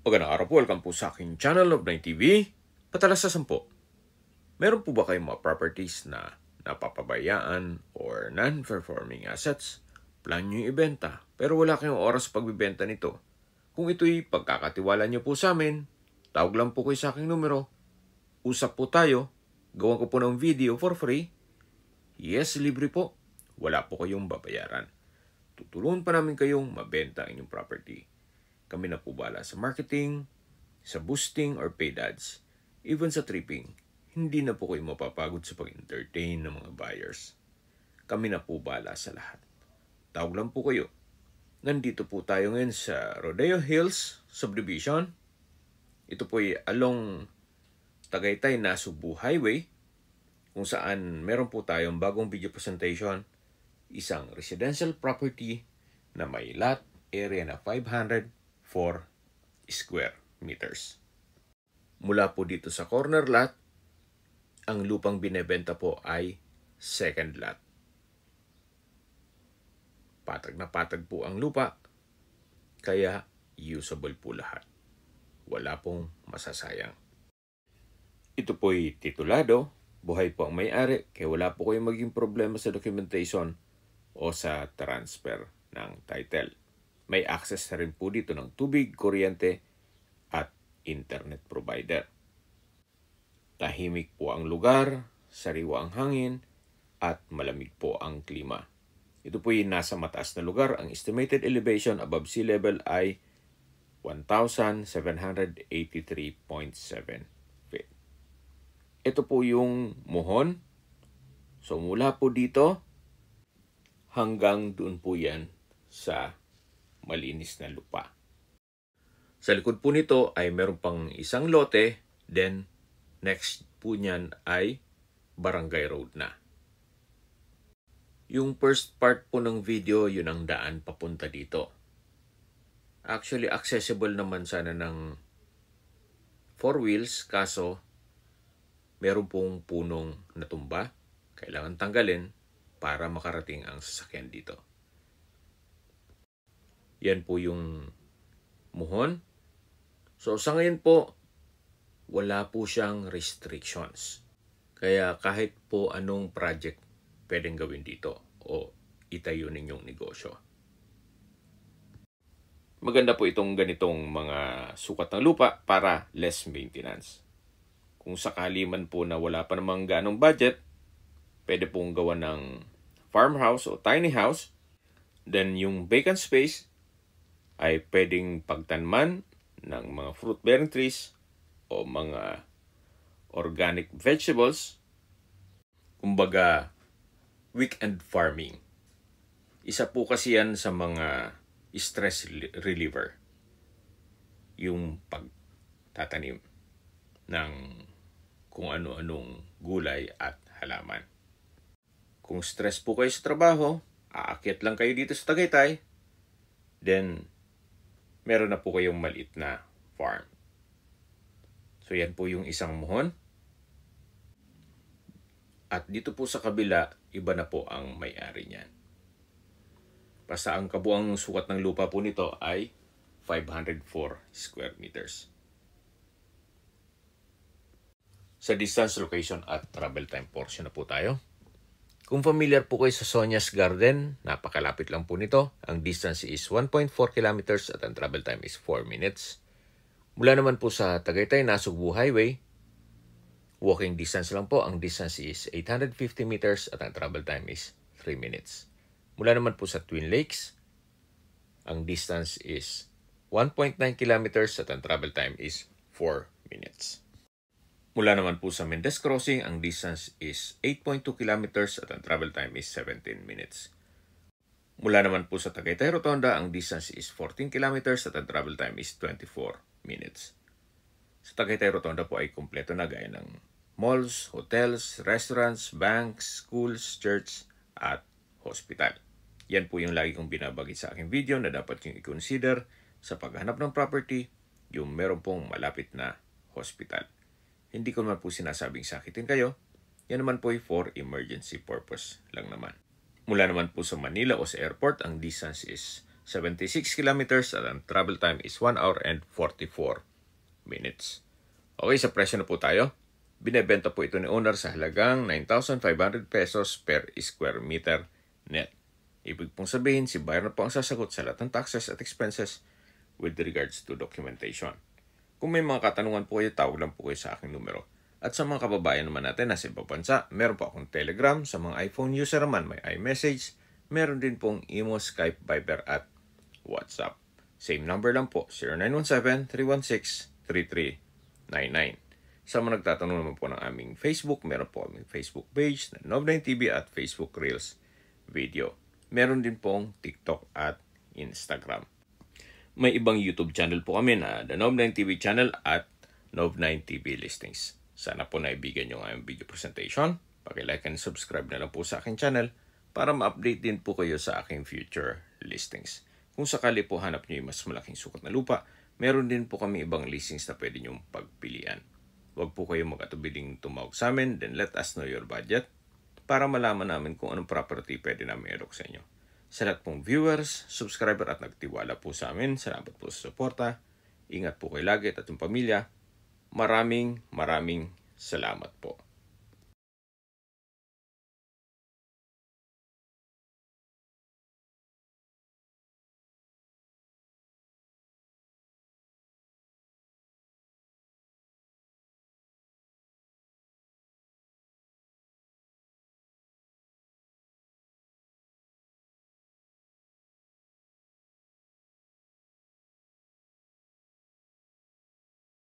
Magandang araw po, welcome po sa aking channel of 9TV. Patalas sa 10. Meron po ba kayong mga properties na napapabayaan or non-performing assets? Plan nyo yung ibenta, pero wala kayong oras sa pagbibenta nito. Kung ito'y pagkakatiwala nyo po sa amin, tawag lang po kayo sa aking numero. Usap po tayo, gawan ko po ng video for free. Yes, libre po. Wala po kayong babayaran. Tutulungan pa namin kayong mabenta ang inyong property. Kami na po bala sa marketing, sa boosting or paid ads, even sa tripping. Hindi na po kayo mapapagod sa pag-entertain ng mga buyers. Kami na po bala sa lahat. Tawag lang po kayo. Nandito po tayo ngayon sa Rodeo Hills Subdivision. Ito po ay along Tagaytay Nasugbu Highway, kung saan meron po tayong bagong video presentation, isang residential property na may lot area na 504 square meters. Mula po dito sa corner lot, ang lupang binebenta po ay second lot. Patag na patag po ang lupa, kaya usable po lahat. Wala pong masasayang. Ito po'y titulado, buhay po ang may-ari, kaya wala po kayong maging problema sa documentation o sa transfer ng title. May access na rin po dito ng tubig, kuryente, at internet provider. Tahimik po ang lugar, sariwa ang hangin, at malamig po ang klima. Ito po yung nasa mataas na lugar. Ang estimated elevation above sea level ay 1,783.7 feet. Ito po yung muhon. So mula po dito hanggang doon po yan sa malinis na lupa. Sa likod po nito ay meron pang isang lote, then next po niyan ay barangay road na. Yung first part po ng video, yun ang daan papunta dito. Actually, accessible naman sana ng 4 wheels, kaso meron pong punong natumba. Kailangan tanggalin para makarating ang sasakyan dito. Yan po yung muhon. So sa ngayon po, wala po siyang restrictions. Kaya kahit po anong project pwedeng gawin dito o itayo ninyong negosyo. Maganda po itong ganitong mga sukat ng lupa para less maintenance. Kung sakali man po na wala pa namang ganong budget, pwede pong gawa ng farmhouse o tiny house. Then yung vacant space ay pwedeng pagtanman ng mga fruit-bearing trees o mga organic vegetables. Kumbaga, weekend farming. Isa po kasi yan sa mga stress reliever. Yung pagtatanim ng kung ano-anong gulay at halaman. Kung stress po kayo sa trabaho, aakyat lang kayo dito sa Tagaytay, then meron na po kayong maliit na farm. So yan po yung isang muhon. At dito po sa kabila, iba na po ang may-ari niyan. Basta ang kabuang sukat ng lupa po nito ay 504 square meters. Sa distance, location at travel time portion na po tayo. Kung familiar po kayo sa Sonia's Garden, napakalapit lang po nito. Ang distance is 1.4 kilometers at ang travel time is 4 minutes. Mula naman po sa Tagaytay Nasugbu Highway, walking distance lang po. Ang distance is 850 meters at ang travel time is 3 minutes. Mula naman po sa Twin Lakes, ang distance is 1.9 kilometers at ang travel time is 4 minutes. Mula naman po sa Mendez Crossing, ang distance is 8.2 kilometers at ang travel time is 17 minutes. Mula naman po sa Tagaytay Rotonda, ang distance is 14 kilometers at ang travel time is 24 minutes. Sa Tagaytay Rotonda po ay kumpleto na gaya ng malls, hotels, restaurants, banks, schools, church at hospital. Yan po yung lagi kong binabagay sa aking video na dapat yung i-consider sa paghanap ng property, yung meron pong malapit na hospital. Hindi ko naman po sinasabing sakitin kayo. Yan naman po ay for emergency purpose lang naman. Mula naman po sa Manila o sa airport, ang distance is 76 kilometers at ang travel time is 1 hour and 44 minutes. Okay, sa presyo na po tayo. Binebenta po ito ni owner sa halagang 9,500 pesos per square meter net. Ibig pong sabihin, si buyer na po ang sasagot sa lahat ng taxes at expenses with regards to documentation. Kung may mga katanungan po kayo, tawag lang po kayo sa aking numero. At sa mga kababayan naman natin na sa ibang bansa, meron po akong Telegram. Sa mga iPhone user naman, may iMessage. Meron din pong Imo, Skype, Viber at WhatsApp. Same number lang po, 0917-316-3399. Sa mga nagtatanong naman po ng aming Facebook, meron po aming Facebook page na Nov9TV at Facebook Reels video. Meron din pong TikTok at Instagram. May ibang YouTube channel po kami na The Nov9TV channel at Nov9TV Listings. Sana po naibigan nyo ang video presentation. Paki-like and subscribe na lang po sa aking channel para ma-update din po kayo sa aking future listings. Kung sakali po hanap nyo yung mas malaking sukat na lupa, meron din po kami ibang listings na pwede nyong pagpilian. Huwag po kayo mag-atubiling tumawag sa amin, then let us know your budget para malaman namin kung anong property pwede namin i-look sa inyo. Sa lahat pong viewers, subscriber at nagtiwala po sa amin, salamat po sa suporta. Ingat po kayo lagi at yung pamilya. Maraming salamat po.